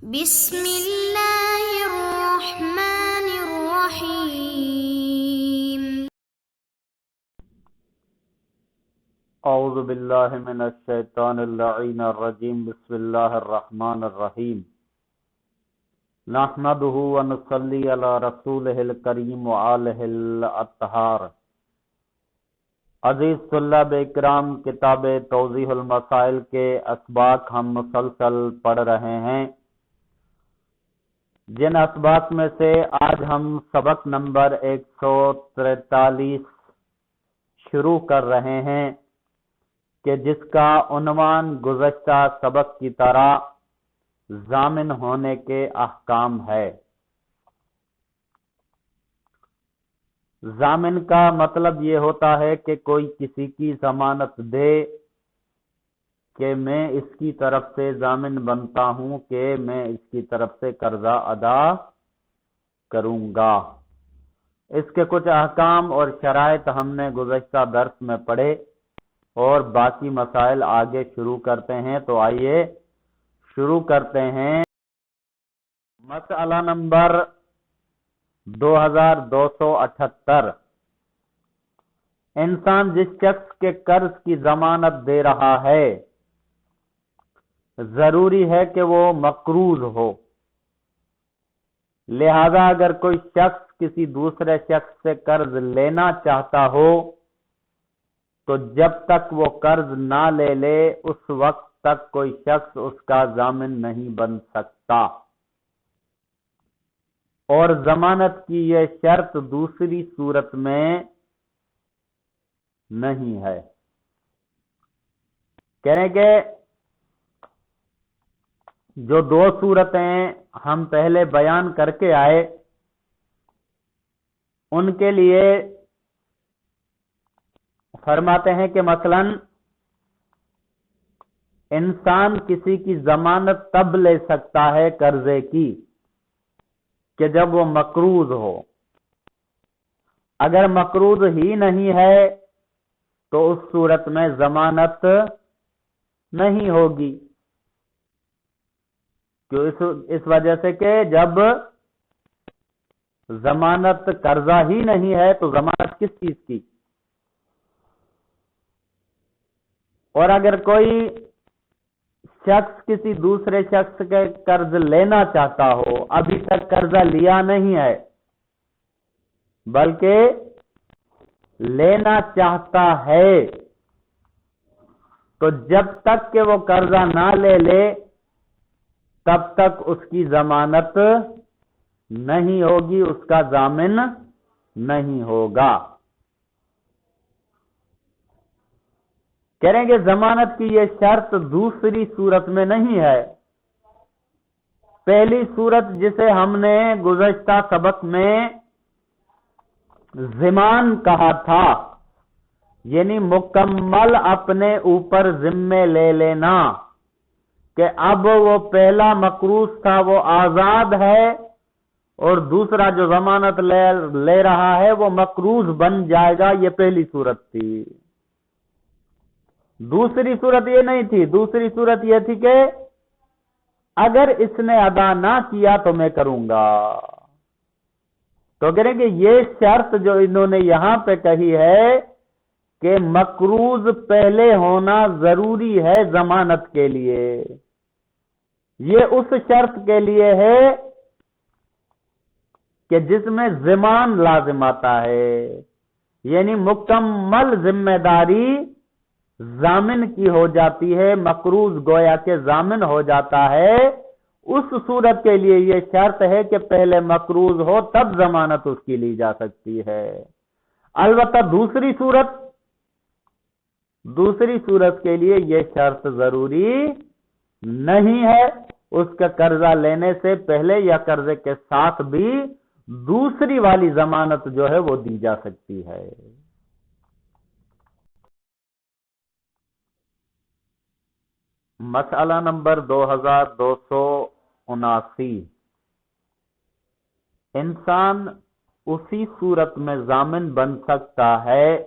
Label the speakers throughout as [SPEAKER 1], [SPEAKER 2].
[SPEAKER 1] بسم اللہ الرحمن الرحیم۔
[SPEAKER 2] اعوذ باللہ من الشیطان اللعین الرجیم، بسم اللہ الرحمن الرحیم۔ نحمده ونصلی علی رسولہ الکریم وآلہ الاطہار۔ عزیز طلاب اکرام، کتاب توضیح المسائل کے اسباق ہم مسلسل پڑھ رہے ہیں، جن اسباق میں سے آج ہم سبق نمبر 143 شروع کر رہے ہیں کہ جس کا عنوان گزشتہ سبق کی طرح ضامن ہونے کے احکام ہے۔ ضامن کا مطلب یہ ہوتا ہے کہ کوئی کسی کی ضمانت دے کہ میں اس کی طرف سے ضامن بنتا ہوں کہ میں اس کی طرف سے قرضہ ادا کروں گا۔ اس کے کچھ احکام اور شرائط ہم نے گزشتہ درس میں پڑھے اور باقی مسائل آگے شروع کرتے ہیں، تو آئیے شروع کرتے ہیں۔ مسئلہ نمبر 2278۔ انسان جس شخص کے قرض کی ضمانت دے رہا ہے ضروری ہے کہ وہ مقروض ہو، لہذا اگر کوئی شخص کسی دوسرے شخص سے قرض لینا چاہتا ہو تو جب تک وہ قرض نہ لے لے اس وقت تک کوئی شخص اس کا ضامن نہیں بن سکتا، اور ضمانت کی یہ شرط دوسری صورت میں نہیں ہے۔ کہیں کہ جو دو صورتیں ہم پہلے بیان کر کے آئے ان کے لیے فرماتے ہیں کہ مثلا انسان کسی کی ضمانت تب لے سکتا ہے قرضے کی کہ جب وہ مقروض ہو۔ اگر مقروض ہی نہیں ہے تو اس صورت میں ضمانت نہیں ہوگی، اس وجہ سے کہ جب ضمانت قرضہ ہی نہیں ہے تو ضمانت کس چیز کی؟ اور اگر کوئی شخص کسی دوسرے شخص کے قرض لینا چاہتا ہو، ابھی تک قرضہ لیا نہیں ہے بلکہ لینا چاہتا ہے، تو جب تک کہ وہ قرضہ نہ لے لے تب تک اس کی ضمانت نہیں ہوگی، اس کا ضامن نہیں ہوگا۔ کہیں گے ضمانت کی یہ شرط دوسری صورت میں نہیں ہے۔ پہلی صورت جسے ہم نے گزشتہ سبق میں ضمان کہا تھا، یعنی مکمل اپنے اوپر ذمے لے لینا کہ اب وہ پہلا مقروض تھا وہ آزاد ہے اور دوسرا جو ضمانت لے رہا ہے وہ مقروض بن جائے گا، یہ پہلی صورت تھی۔ دوسری صورت یہ نہیں تھی، دوسری صورت یہ تھی کہ اگر اس نے ادا نہ کیا تو میں کروں گا۔ تو کہیں گے یہ شرط جو انہوں نے یہاں پہ کہی ہے کہ مقروض پہلے ہونا ضروری ہے ضمانت کے لیے، یہ اس شرط کے لیے ہے کہ جس میں ضمان لازم آتا ہے، یعنی مکمل ذمہ داری ضامن کی ہو جاتی ہے، مقروض گویا کہ ضامن ہو جاتا ہے۔ اس صورت کے لیے یہ شرط ہے کہ پہلے مقروض ہو تب ضمانت اس کی لی جا سکتی ہے۔ البتہ دوسری صورت کے لیے یہ شرط ضروری نہیں ہے، اس کا قرضہ لینے سے پہلے یا قرضے کے ساتھ بھی دوسری والی ضمانت جو ہے وہ دی جا سکتی ہے۔ مسئلہ نمبر 2279۔ انسان اسی صورت میں ضامن بن سکتا ہے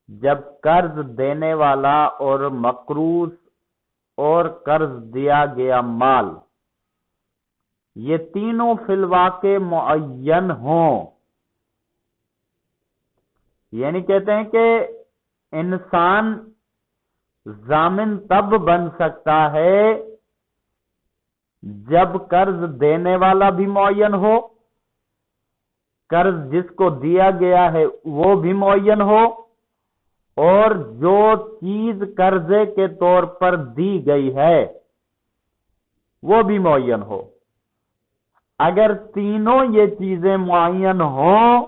[SPEAKER 2] جب قرض دینے والا اور مقروض اور قرض دیا گیا مال یہ تینوں فی الواقع معین ہوں. یعنی کہتے ہیں کہ انسان ضامن تب بن سکتا ہے جب قرض دینے والا بھی معین ہو، قرض جس کو دیا گیا ہے وہ بھی معین ہو، اور جو چیز قرضے کے طور پر دی گئی ہے وہ بھی معین ہو. اگر تینوں یہ چیزیں معین ہوں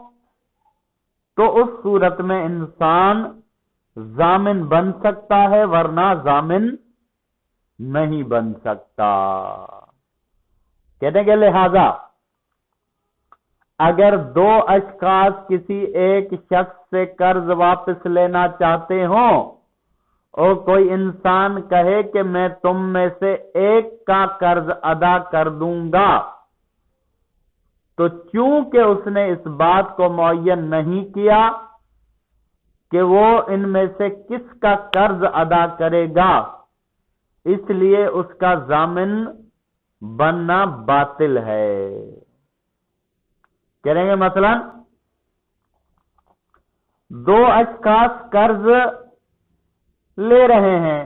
[SPEAKER 2] تو اس صورت میں انسان ضامن بن سکتا ہے، ورنہ ضامن نہیں بن سکتا. کہتے ہیں کہ لہذا اگر دو اشخاص کسی ایک شخص سے قرض واپس لینا چاہتے ہوں اور کوئی انسان کہے کہ میں تم میں سے ایک کا قرض ادا کر دوں گا، تو چونکہ اس نے اس بات کو معین نہیں کیا کہ وہ ان میں سے کس کا قرض ادا کرے گا، اس لیے اس کا ضامن بننا باطل ہے. کہیں گے مثلا دو اشخاص قرض لے رہے ہیں،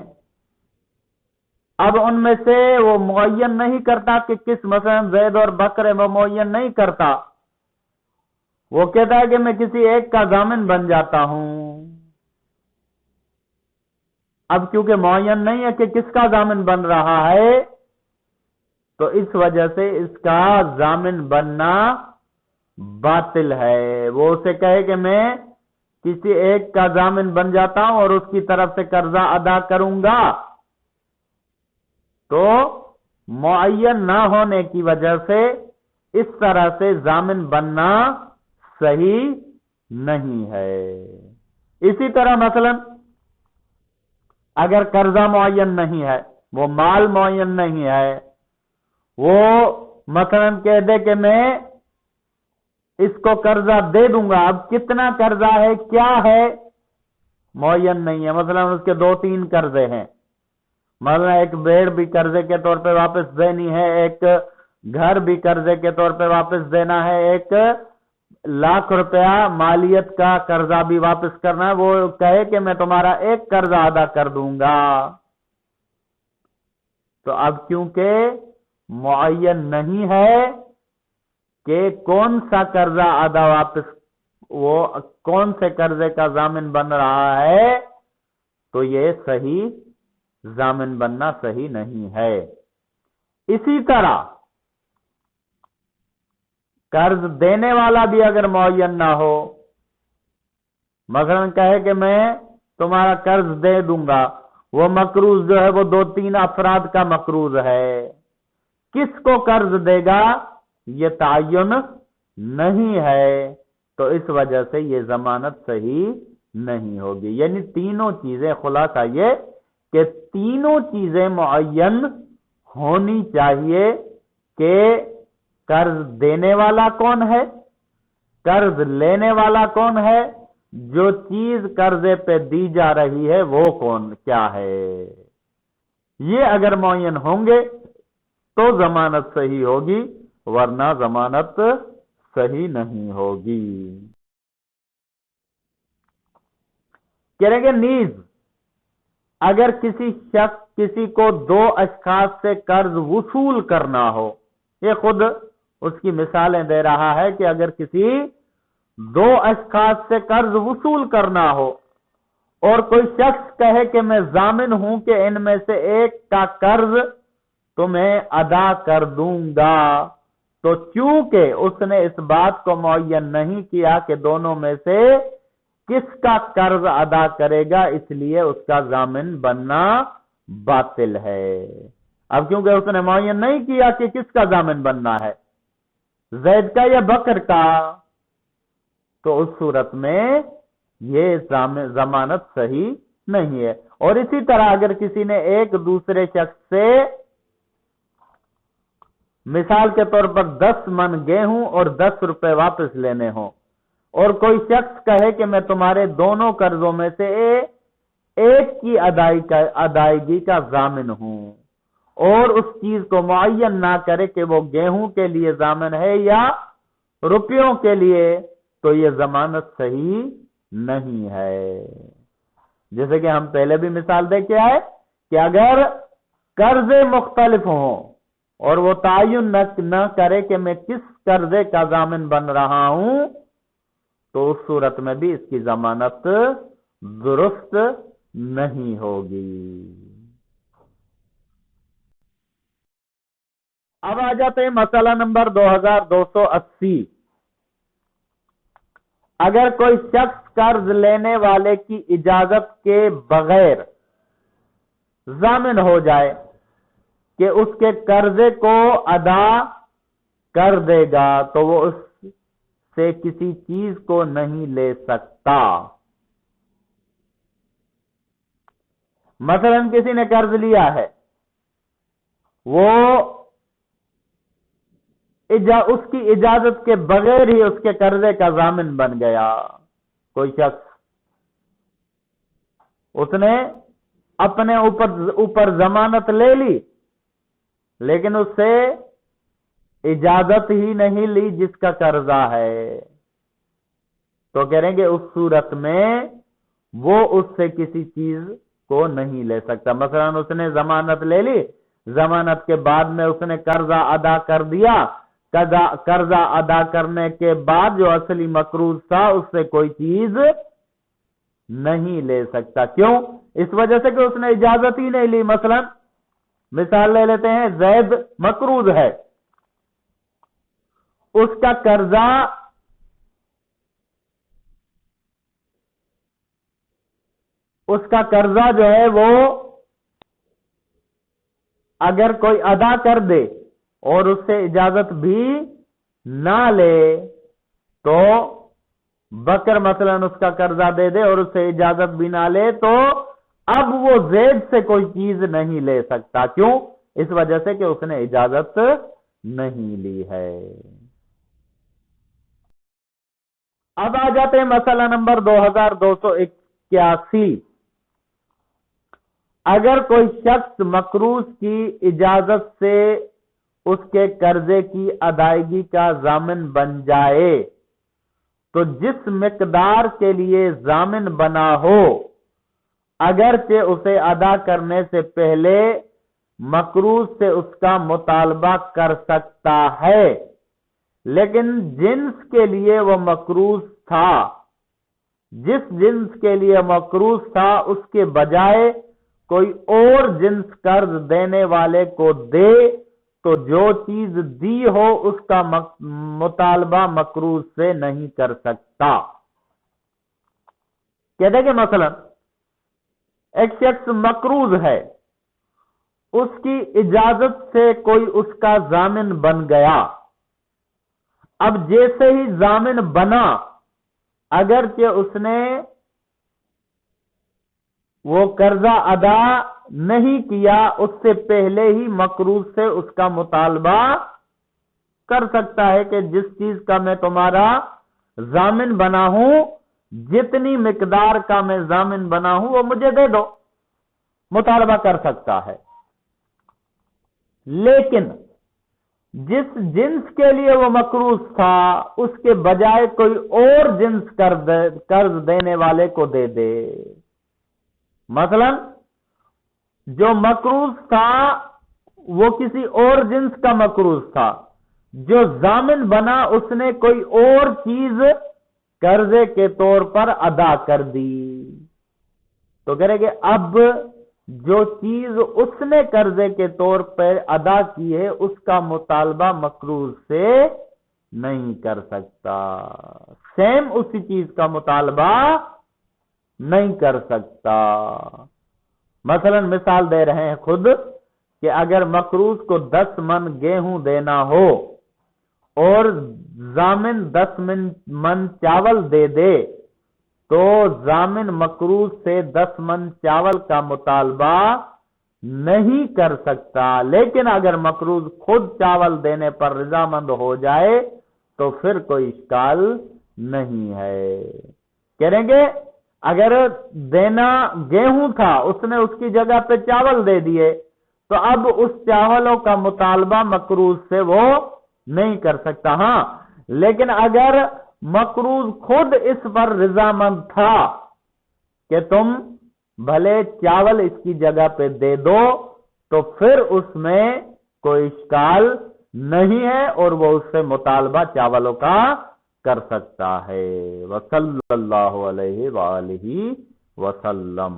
[SPEAKER 2] اب ان میں سے وہ معین نہیں کرتا کہ کس، مثلا زید اور بکر ہے، وہ معین نہیں کرتا، وہ کہتا ہے کہ میں کسی ایک کا ضامن بن جاتا ہوں. اب کیونکہ معین نہیں ہے کہ کس کا ضامن بن رہا ہے، تو اس وجہ سے اس کا ضامن بننا باطل ہے. وہ اسے کہے کہ میں کسی ایک کا ضامن بن جاتا ہوں اور اس کی طرف سے قرضہ ادا کروں گا، تو معین نہ ہونے کی وجہ سے اس طرح سے ضامن بننا صحیح نہیں ہے. اسی طرح مثلا اگر قرضہ معین نہیں ہے، وہ مال معین نہیں ہے، وہ مثلا کہہ دے کہ میں اس کو قرضہ دے دوں گا، اب کتنا قرضہ ہے، کیا ہے، معین نہیں ہے. مثلا اس کے 2-3 قرضے ہیں، مثلا ایک بیڑ بھی قرضے کے طور پہ واپس دینی ہے، ایک گھر بھی قرضے کے طور پہ واپس دینا ہے، 1,00,000 روپیہ مالیت کا قرضہ بھی واپس کرنا ہے. وہ کہے کہ میں تمہارا ایک قرضہ ادا کر دوں گا، تو اب کیونکہ معین نہیں ہے کہ کون سا قرضہ ادا واپس، وہ کون سے قرضے کا ضامن بن رہا ہے، تو یہ صحیح ضامن بننا صحیح نہیں ہے. اسی طرح قرض دینے والا بھی اگر معین نہ ہو، مثلا کہے کہ میں تمہارا قرض دے دوں گا، وہ مقروض جو ہے وہ 2-3 افراد کا مقروض ہے، کس کو قرض دے گا یہ تعین نہیں ہے، تو اس وجہ سے یہ ضمانت صحیح نہیں ہوگی. یعنی تینوں چیزیں، خلاصہ یہ کہ تینوں چیزیں معین ہونی چاہیے کہ قرض دینے والا کون ہے، قرض لینے والا کون ہے، جو چیز قرضے پہ دی جا رہی ہے وہ کیا ہے. یہ اگر معین ہوں گے تو ضمانت صحیح ہوگی، ورنہ ضمانت صحیح نہیں ہوگی. کہہ رہے کہ نیز اگر کسی شخص کسی کو 2 اشخاص سے قرض وصول کرنا ہو، یہ خود اس کی مثالیں دے رہا ہے کہ اگر کسی 2 اشخاص سے قرض وصول کرنا ہو اور کوئی شخص کہے کہ میں ضامن ہوں کہ ان میں سے ایک کا قرض تمہیں ادا کر دوں گا، تو چونکہ اس نے اس بات کو معین نہیں کیا کہ دونوں میں سے کس کا قرض ادا کرے گا، اس لیے اس کا ضامن بننا باطل ہے. اب کیونکہ اس نے معین نہیں کیا کہ کس کا ضامن بننا ہے، زید کا یا بکر کا، تو اس صورت میں یہ ضمانت صحیح نہیں ہے. اور اسی طرح اگر کسی نے ایک دوسرے شخص سے مثال کے طور پر 10 من گیہوں اور 10 روپے واپس لینے ہوں، اور کوئی شخص کہے کہ میں تمہارے دونوں قرضوں میں سے ایک کی ادائیگی کا ضامن ہوں، اور اس چیز کو معین نہ کرے کہ وہ گیہوں کے لیے ضامن ہے یا روپیوں کے لیے، تو یہ ضمانت صحیح نہیں ہے۔ جیسے کہ ہم پہلے بھی مثال دے کے آئے کہ اگر قرضے مختلف ہوں اور وہ تعین نہ کرے کہ میں کس قرضے کا ضامن بن رہا ہوں، تو اس صورت میں بھی اس کی ضمانت درست نہیں ہوگی۔ اب آ جاتے ہیں مسئلہ نمبر 2280۔ اگر کوئی شخص قرض لینے والے کی اجازت کے بغیر ضامن ہو جائے کہ اس کے قرضے کو ادا کر دے گا تو وہ اس سے کسی چیز کو نہیں لے سکتا۔ مثلا کسی نے قرض لیا ہے، وہ اس کی اجازت کے بغیر ہی اس کے قرضے کا ضامن بن گیا۔ کوئی شخص اس نے اپنے اوپر ضمانت لے لی لیکن اس سے اجازت ہی نہیں لی جس کا قرضہ ہے، تو کہیں گے اس صورت میں وہ اس سے کسی چیز کو نہیں لے سکتا۔ مثلا اس نے ضمانت لے لی، ضمانت کے بعد میں اس نے قرضہ ادا کر دیا، قرضہ ادا کرنے کے بعد جو اصلی مقروض تھا اس سے کوئی چیز نہیں لے سکتا۔ کیوں؟ اس وجہ سے کہ اس نے اجازت ہی نہیں لی۔ مثلا مثال لے لیتے ہیں، زید مقروض ہے، اس کا قرضہ جو ہے وہ اگر کوئی ادا کر دے اور اس سے اجازت بھی نہ لے تو بکر مثلا اس کا قرضہ دے دے اور اس سے اجازت بھی نہ لے تو اب وہ زید سے کوئی چیز نہیں لے سکتا۔ کیوں؟ اس وجہ سے کہ اس نے اجازت نہیں لی ہے۔ اب آ جاتے ہیں مسئلہ نمبر 2281۔ اگر کوئی شخص مقروض کی اجازت سے اس کے قرضے کی ادائیگی کا ضامن بن جائے تو جس مقدار کے لیے ضامن بنا ہو اگرچہ اسے ادا کرنے سے پہلے مقروض سے اس کا مطالبہ کر سکتا ہے، لیکن جنس کے لیے وہ مقروض تھا، جس جنس کے لیے مقروض تھا اس کے بجائے کوئی اور جنس قرض دینے والے کو دے تو جو چیز دی ہو اس کا مطالبہ مقروض سے نہیں کر سکتا۔ کہتے ہیں کہ مثلا ایک شخص مقروض ہے، اس کی اجازت سے کوئی اس کا ضامن بن گیا، اب جیسے ہی ضامن بنا اگرچہ اس نے وہ قرضہ ادا نہیں کیا اس سے پہلے ہی مقروض سے اس کا مطالبہ کر سکتا ہے کہ جس چیز کا میں تمہارا ضامن بنا ہوں، جتنی مقدار کا میں ضامن بنا ہوں وہ مجھے دے دو، مطالبہ کر سکتا ہے۔ لیکن جس جنس کے لیے وہ مقروض تھا اس کے بجائے کوئی اور جنس قرض دینے والے کو دے دے۔ مثلا جو مقروض تھا وہ کسی اور جنس کا مقروض تھا، جو ضامن بنا اس نے کوئی اور چیز قرضے کے طور پر ادا کر دی، تو کہہ رہے کہ اب جو چیز اس نے قرضے کے طور پر ادا کی ہے اس کا مطالبہ مقروض سے نہیں کر سکتا، سیم اسی چیز کا مطالبہ نہیں کر سکتا۔ مثلا مثال دے رہے ہیں خود کہ اگر مقروض کو 10 من گیہوں دینا ہو اور ضامن 10 من چاول دے دے تو ضامن مقروض سے 10 من چاول کا مطالبہ نہیں کر سکتا، لیکن اگر مقروض خود چاول دینے پر رضامند ہو جائے تو پھر کوئی اشکال نہیں ہے۔ کہیں گے اگر دینا گیہوں تھا اس نے اس کی جگہ پہ چاول دے دیے تو اب اس چاولوں کا مطالبہ مقروض سے وہ نہیں کر سکتا. ہاں لیکن اگر مقروض خود اس پر رضامند تھا کہ تم بھلے چاول اس کی جگہ پہ دے دو تو پھر اس میں کوئی اشکال نہیں ہے اور وہ اس سے مطالبہ چاولوں کا کر سکتا ہے. وصلی اللہ علیہ وآلہ وسلم.